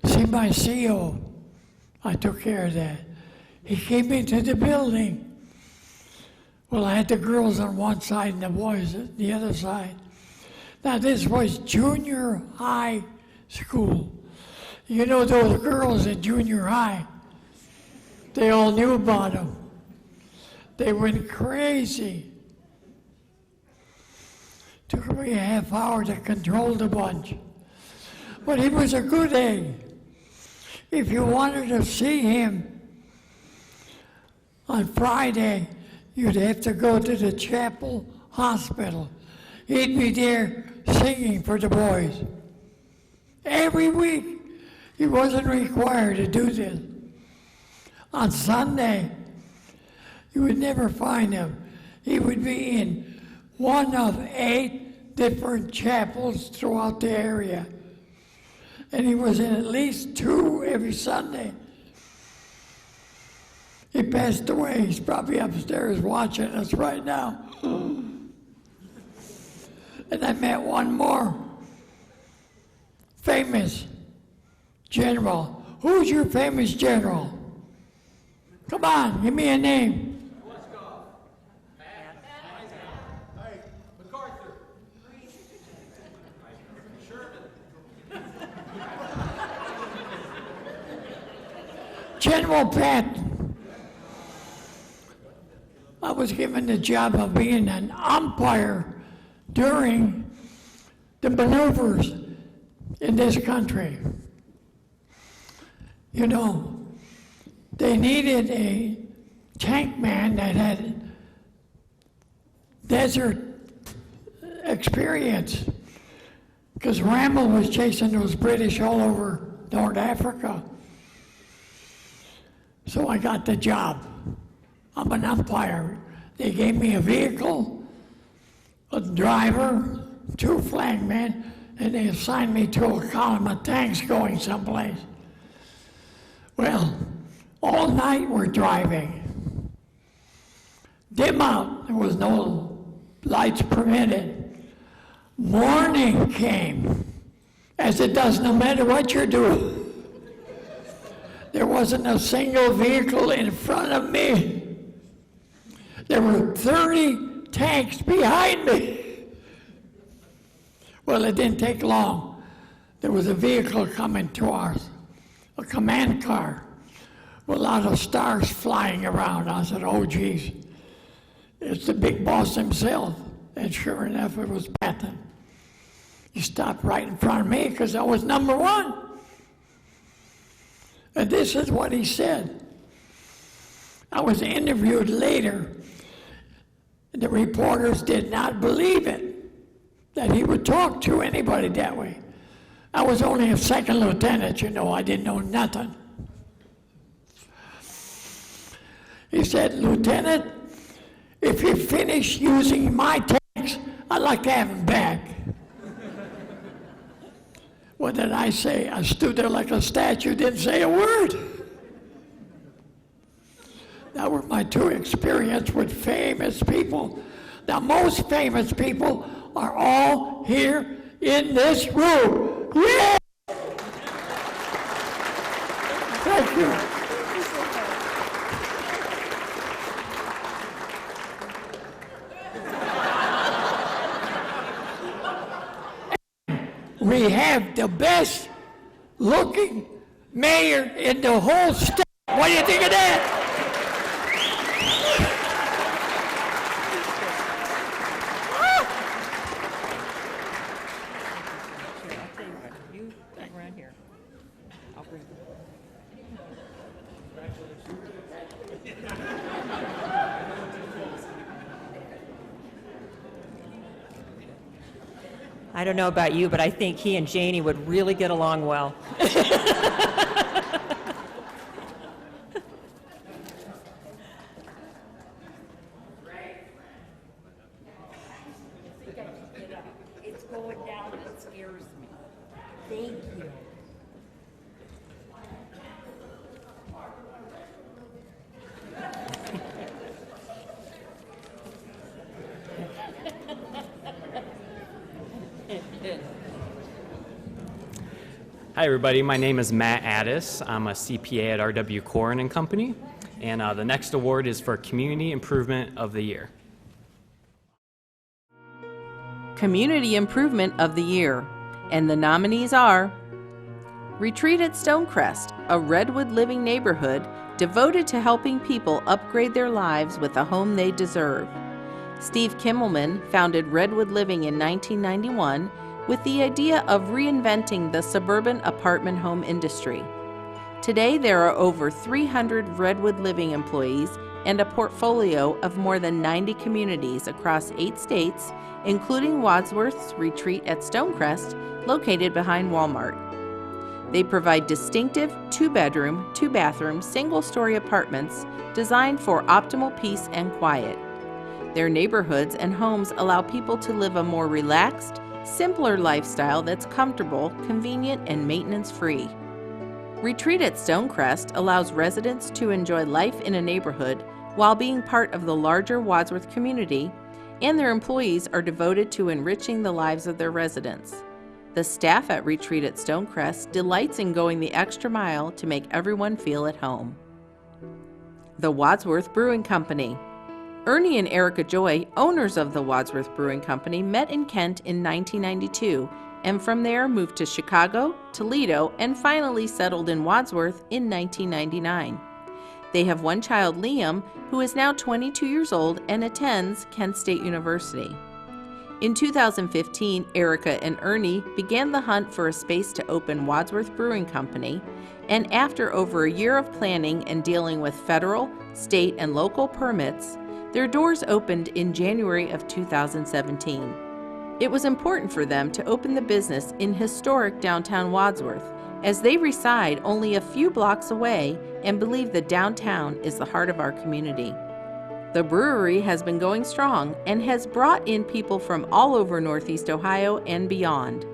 See my CO. I took care of that. He came into the building. Well, I had the girls on one side and the boys on the other side. Now, this was junior high school. You know those girls in junior high, they all knew about him. They went crazy. Took me a half hour to control the bunch. But he was a good egg. If you wanted to see him on Friday, you'd have to go to the Chapel Hospital. He'd be there singing for the boys. Every week. He wasn't required to do this. On Sunday, you would never find him. He would be in one of 8 different chapels throughout the area. And he was in at least 2 every Sunday. He passed away. He's probably upstairs watching us right now. And I met one more famous general. Who's your famous general? Come on, give me a name. Let's go. Hey, MacArthur. Sherman. General Patton. I was given the job of being an umpire during the maneuvers in this country. You know, they needed a tank man that had desert experience, because Ramble was chasing those British all over North Africa. So I got the job. I'm an umpire. They gave me a vehicle, a driver, 2 flagmen, and they assigned me to a column of tanks going someplace. Well, all night we're driving. Dim out, there was no lights permitted. Morning came, as it does no matter what you're doing. There wasn't a single vehicle in front of me. There were 30 tanks behind me. Well, it didn't take long. There was a vehicle coming to us, a command car, with a lot of stars flying around. I said, oh, geez, it's the big boss himself. And sure enough, it was Patton. He stopped right in front of me because I was number 1. And this is what he said. I was interviewed later, and the reporters did not believe it, that he would talk to anybody that way. I was only a 2nd lieutenant, you know, I didn't know nothing. He said, Lieutenant, if you finish using my tanks, I'd like to have them back. What did I say? I stood there like a statue, didn't say a word. That were my 2 experiences with famous people. The most famous people are all here in this room. Yeah! Thank you. We have the best looking mayor in the whole state. What do you think of that? You come around here. I'll bring I don't know about you, but I think he and Janie would really get along well. It's going down, it scares me. Thank you. Hi everybody, my name is Matt Addis. I'm a CPA at R.W. Corrin & Company, and the next award is for Community Improvement of the Year. Community Improvement of the Year, and the nominees are Retreat at Stonecrest, a Redwood living neighborhood devoted to helping people upgrade their lives with a home they deserve. Steve Kimmelman founded Redwood Living in 1991 with the idea of reinventing the suburban apartment home industry. Today, there are over 300 Redwood Living employees and a portfolio of more than 90 communities across 8 states, including Wadsworth's Retreat at Stonecrest, located behind Walmart. They provide distinctive 2-bedroom, 2-bathroom, single-story apartments designed for optimal peace and quiet. Their neighborhoods and homes allow people to live a more relaxed, simpler lifestyle that's comfortable, convenient, and maintenance-free. Retreat at Stonecrest allows residents to enjoy life in a neighborhood while being part of the larger Wadsworth community, and their employees are devoted to enriching the lives of their residents. The staff at Retreat at Stonecrest delights in going the extra mile to make everyone feel at home. The Wadsworth Brewing Company. Ernie and Erica Joy, owners of the Wadsworth Brewing Company, met in Kent in 1992, and from there moved to Chicago, Toledo, and finally settled in Wadsworth in 1999. They have one child, Liam, who is now 22 years old and attends Kent State University. In 2015, Erica and Ernie began the hunt for a space to open Wadsworth Brewing Company, and after over a year of planning and dealing with federal, state, and local permits, their doors opened in January of 2017. It was important for them to open the business in historic downtown Wadsworth, as they reside only a few blocks away and believe the downtown is the heart of our community. The brewery has been going strong and has brought in people from all over Northeast Ohio and beyond.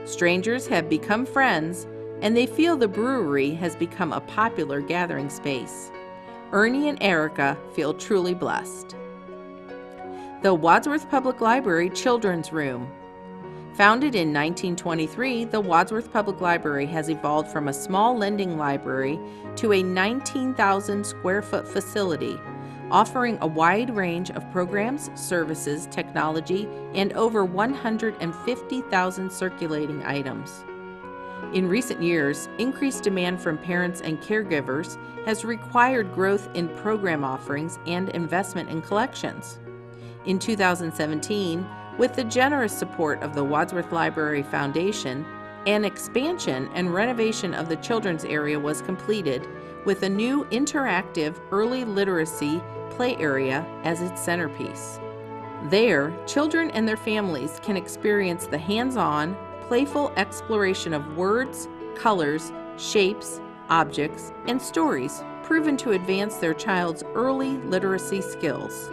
Strangers have become friends, and they feel the brewery has become a popular gathering space. Ernie and Erica feel truly blessed. The Wadsworth Public Library Children's Room. Founded in 1923, the Wadsworth Public Library has evolved from a small lending library to a 19,000 square foot facility, offering a wide range of programs, services, technology, and over 150,000 circulating items. In recent years, increased demand from parents and caregivers has required growth in program offerings and investment in collections. In 2017, with the generous support of the Wadsworth Library Foundation, an expansion and renovation of the children's area was completed with a new interactive early literacy play area as its centerpiece. There, children and their families can experience the hands-on, playful exploration of words, colors, shapes, objects, and stories proven to advance their child's early literacy skills.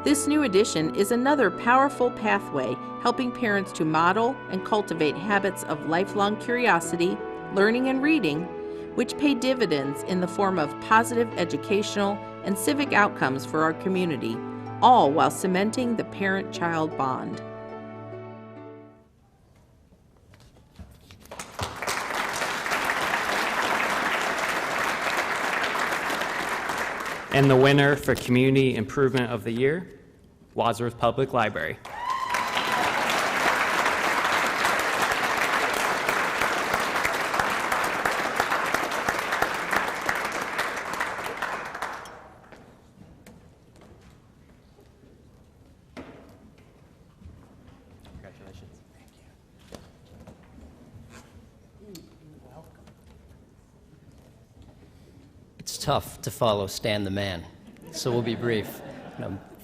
This new addition is another powerful pathway helping parents to model and cultivate habits of lifelong curiosity, learning, and reading, which pay dividends in the form of positive educational and civic outcomes for our community, all while cementing the parent-child bond. And the winner for Community Improvement of the Year, Wadsworth Public Library. Congratulations. Thank you. It's tough to follow Stan the man, so we'll be brief.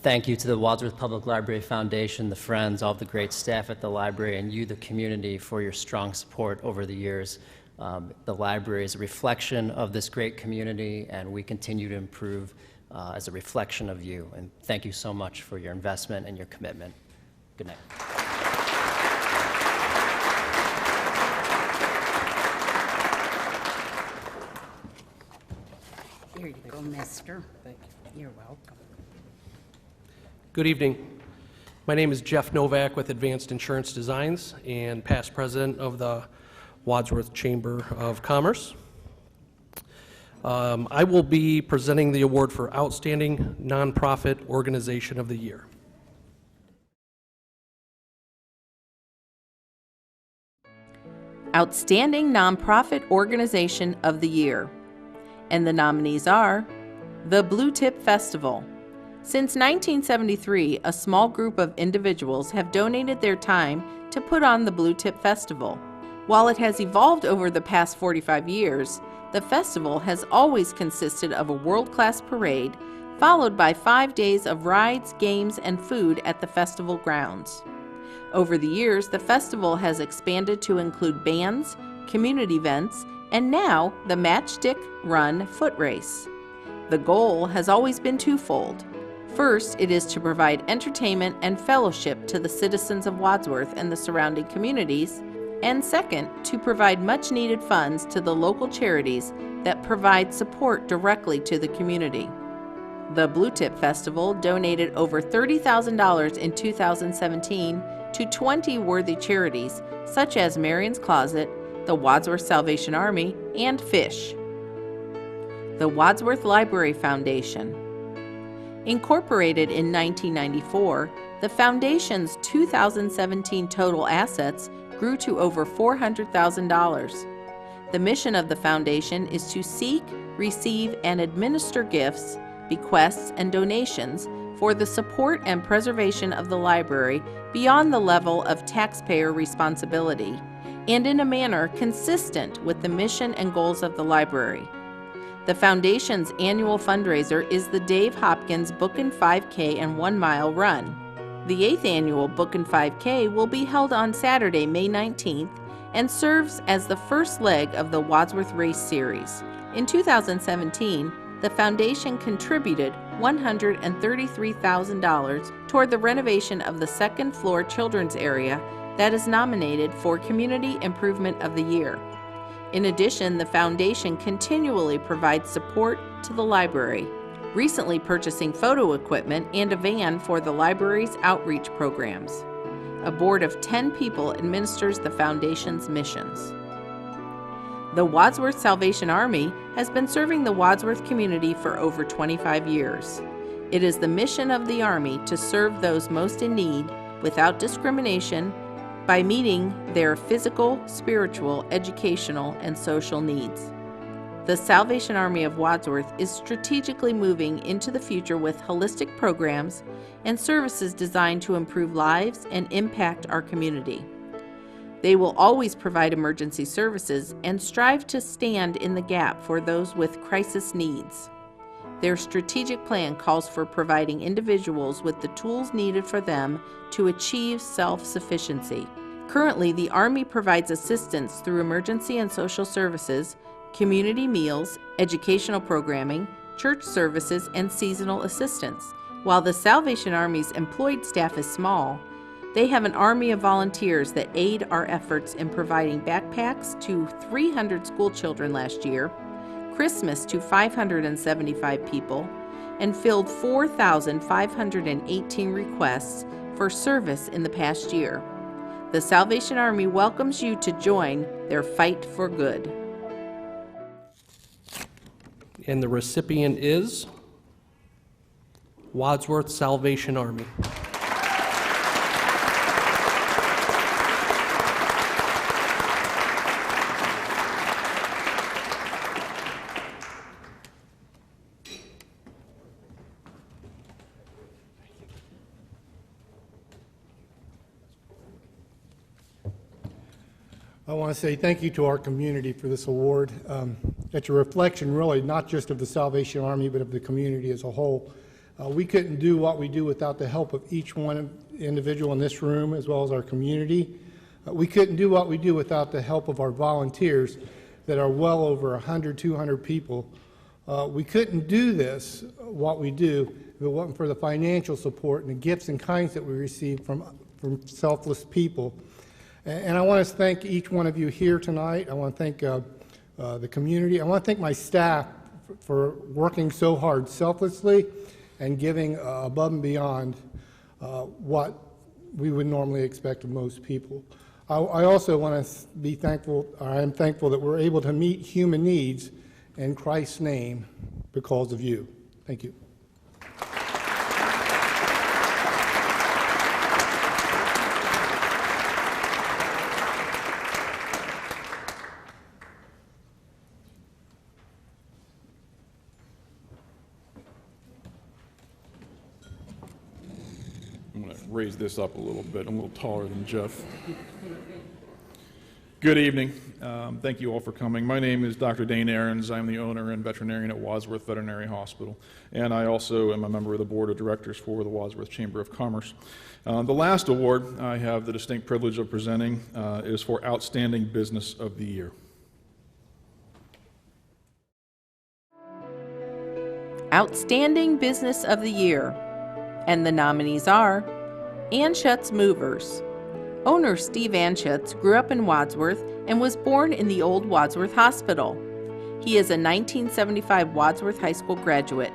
Thank you to the Wadsworth Public Library Foundation, the Friends, all the great staff at the library, and you, the community, for your strong support over the years. The library is a reflection of this great community, and we continue to improve as a reflection of you. And thank you so much for your investment and your commitment. Good night. Here you go, mister. Thank you. You're welcome. Good evening. My name is Jeff Novak with Advanced Insurance Designs and past president of the Wadsworth Chamber of Commerce. I will be presenting the award for Outstanding Nonprofit Organization of the Year. Outstanding Nonprofit Organization of the Year. And the nominees are the Blue Tip Festival. Since 1973, a small group of individuals have donated their time to put on the Blue Tip Festival. While it has evolved over the past 45 years, the festival has always consisted of a world-class parade, followed by 5 days of rides, games, and food at the festival grounds. Over the years, the festival has expanded to include bands, community events, and now the Matchstick Run foot race. The goal has always been twofold. First, it is to provide entertainment and fellowship to the citizens of Wadsworth and the surrounding communities, and second, to provide much-needed funds to the local charities that provide support directly to the community. The Blue Tip Festival donated over $30,000 in 2017 to 20 worthy charities, such as Marion's Closet, the Wadsworth Salvation Army, and FISH. The Wadsworth Library Foundation. Incorporated in 1994, the Foundation's 2017 total assets grew to over $400,000. The mission of the Foundation is to seek, receive, and administer gifts, bequests, and donations for the support and preservation of the library beyond the level of taxpayer responsibility and in a manner consistent with the mission and goals of the library. The Foundation's annual fundraiser is the Dave Hopkins Bookin' 5K and 1 Mile Run. The 8th annual Bookin' 5K will be held on Saturday, May 19th, and serves as the first leg of the Wadsworth Race Series. In 2017, the Foundation contributed $133,000 toward the renovation of the second-floor children's area that is nominated for Community Improvement of the Year. In addition, the Foundation continually provides support to the library, recently purchasing photo equipment and a van for the library's outreach programs. A board of 10 people administers the Foundation's missions. The Wadsworth Salvation Army has been serving the Wadsworth community for over 25 years. It is the mission of the Army to serve those most in need without discrimination by meeting their physical, spiritual, educational, and social needs. The Salvation Army of Wadsworth is strategically moving into the future with holistic programs and services designed to improve lives and impact our community. They will always provide emergency services and strive to stand in the gap for those with crisis needs. Their strategic plan calls for providing individuals with the tools needed for them to achieve self-sufficiency. Currently, the Army provides assistance through emergency and social services, community meals, educational programming, church services, and seasonal assistance. While the Salvation Army's employed staff is small, they have an army of volunteers that aid our efforts in providing backpacks to 300 school children last year, Christmas to 575 people, and filled 4,518 requests for service in the past year. The Salvation Army welcomes you to join their fight for good. And the recipient is Wadsworth Salvation Army. I want to say thank you to our community for this award. It's a reflection really not just of the Salvation Army but of the community as a whole. We couldn't do what we do without the help of each one individual in this room as well as our community. We couldn't do what we do without the help of our volunteers that are well over 100, 200 people. We couldn't do this, what we do, if it wasn't for the financial support and the gifts and kinds that we receive from selfless people. And I want to thank each one of you here tonight. I want to thank the community. I want to thank my staff for working so hard selflessly and giving above and beyond what we would normally expect of most people. I also want to be thankful, I am thankful that we're able to meet human needs in Christ's name because of you. Thank you. Raise this up a little bit. I'm a little taller than Jeff. Good evening. Thank you all for coming. My name is Dr. Dane Ahrens. I'm the owner and veterinarian at Wadsworth Veterinary Hospital, and I also am a member of the board of directors for the Wadsworth Chamber of Commerce. The last award I have the distinct privilege of presenting is for Outstanding Business of the Year. Outstanding Business of the Year. And the nominees are Anschutz Movers. Owner Steve Anschutz grew up in Wadsworth and was born in the old Wadsworth Hospital. He is a 1975 Wadsworth High School graduate.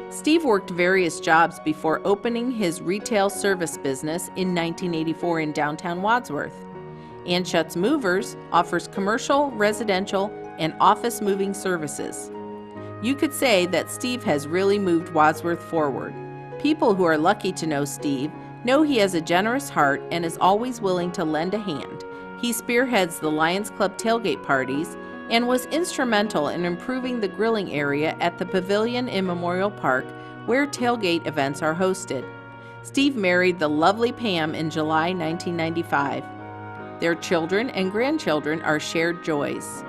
Steve worked various jobs before opening his retail service business in 1984 in downtown Wadsworth. Anschutz Movers offers commercial, residential, and office moving services. You could say that Steve has really moved Wadsworth forward. People who are lucky to know Steve know he has a generous heart and is always willing to lend a hand. He spearheads the Lions Club tailgate parties and was instrumental in improving the grilling area at the Pavilion in Memorial Park, where tailgate events are hosted. Steve married the lovely Pam in July 1995. Their children and grandchildren are shared joys.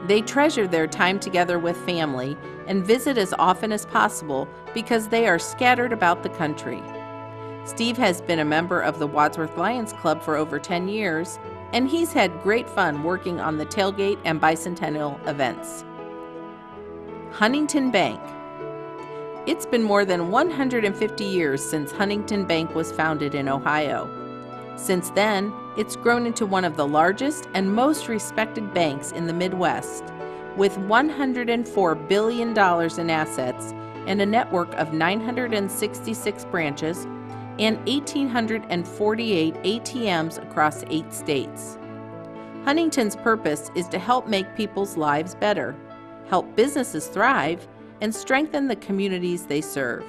They treasure their time together with family and visit as often as possible because they are scattered about the country. Steve has been a member of the Wadsworth Lions Club for over 10 years, and he's had great fun working on the tailgate and bicentennial events. Huntington Bank. It's been more than 150 years since Huntington Bank was founded in Ohio. Since then, it's grown into one of the largest and most respected banks in the Midwest, with $104 billion in assets and a network of 966 branches and 1,848 ATMs across 8 states. Huntington's purpose is to help make people's lives better, help businesses thrive, and strengthen the communities they serve.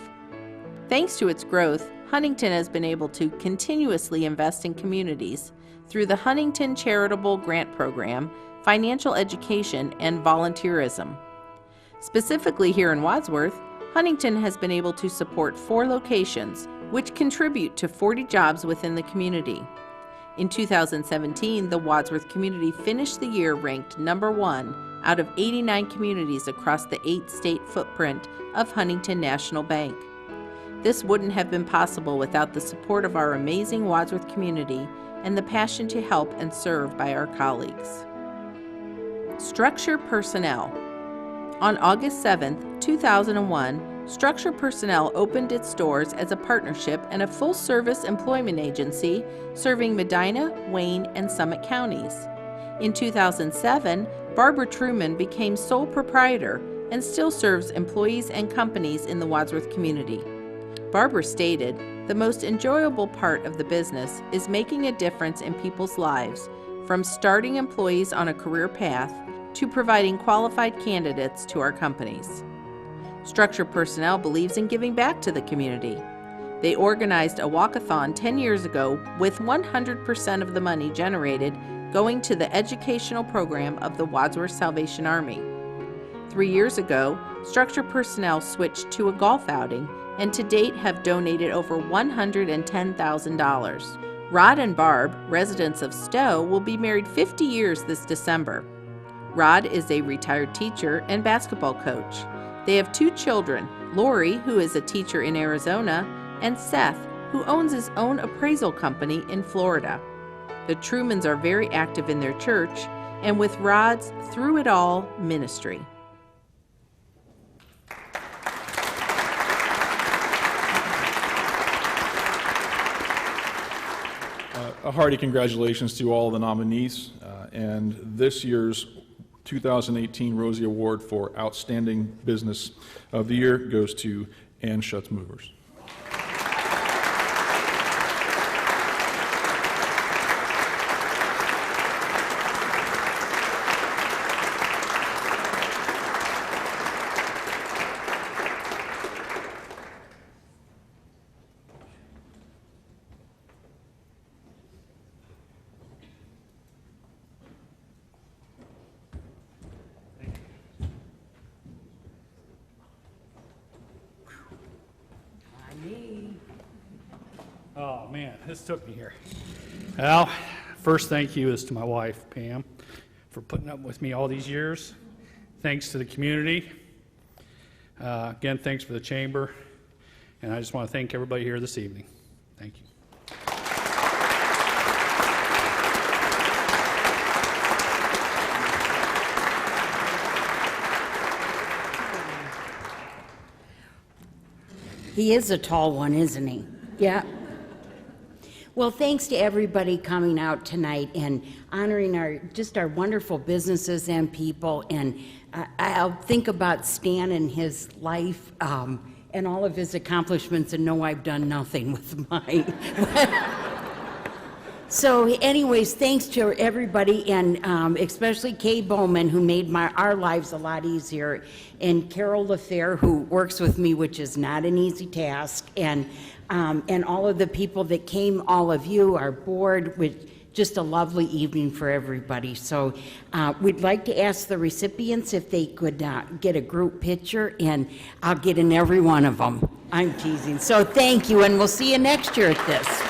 Thanks to its growth, Huntington has been able to continuously invest in communities through the Huntington Charitable Grant Program, financial education, and volunteerism. Specifically here in Wadsworth, Huntington has been able to support 4 locations, which contribute to 40 jobs within the community. In 2017, the Wadsworth community finished the year ranked number 1 out of 89 communities across the 8-state footprint of Huntington National Bank. This wouldn't have been possible without the support of our amazing Wadsworth community and the passion to help and serve by our colleagues. Structure Personnel. On August 7, 2001, Structure Personnel opened its doors as a partnership and a full-service employment agency serving Medina, Wayne, and Summit counties. In 2007, Barbara Truman became sole proprietor and still serves employees and companies in the Wadsworth community. Barbara stated, "The most enjoyable part of the business is making a difference in people's lives, from starting employees on a career path to providing qualified candidates to our companies." Structure Personnel believes in giving back to the community. They organized a walkathon 10 years ago with 100% of the money generated going to the educational program of the Wadsworth Salvation Army. 3 years ago, Structure Personnel switched to a golf outing and to date have donated over $110,000. Rod and Barb, residents of Ste A, will be married 50 years this December. Rod is a retired teacher and basketball coach. They have 2 children, Lori, who is a teacher in Arizona, and Seth, who owns his own appraisal company in Florida. The Trumans are very active in their church and with Rod's Through It All ministry. A hearty congratulations to all the nominees, and this year's 2018 Rosie Award for Outstanding Business of the Year goes to Ann Schutz Movers. Oh, man, this took me here. Well, first thank you is to my wife, Pam, for putting up with me all these years. Thanks to the community. Again, thanks for the chamber. And I just want to thank everybody here this evening. Thank you. He is a tall one, isn't he? Yeah. Well, thanks to everybody coming out tonight and honoring our wonderful businesses and people. And I'll think about Stan and his life and all of his accomplishments and know I've done nothing with mine. So anyways, thanks to everybody, and especially Kay Bowman, who made our lives a lot easier, and Carol LaFair, who works with me, which is not an easy task, and all of the people that came, all of you, our board, with just a lovely evening for everybody. So we'd like to ask the recipients if they could get a group picture, and I'll get in every one of them. I'm teasing. So thank you, and we'll see you next year at this.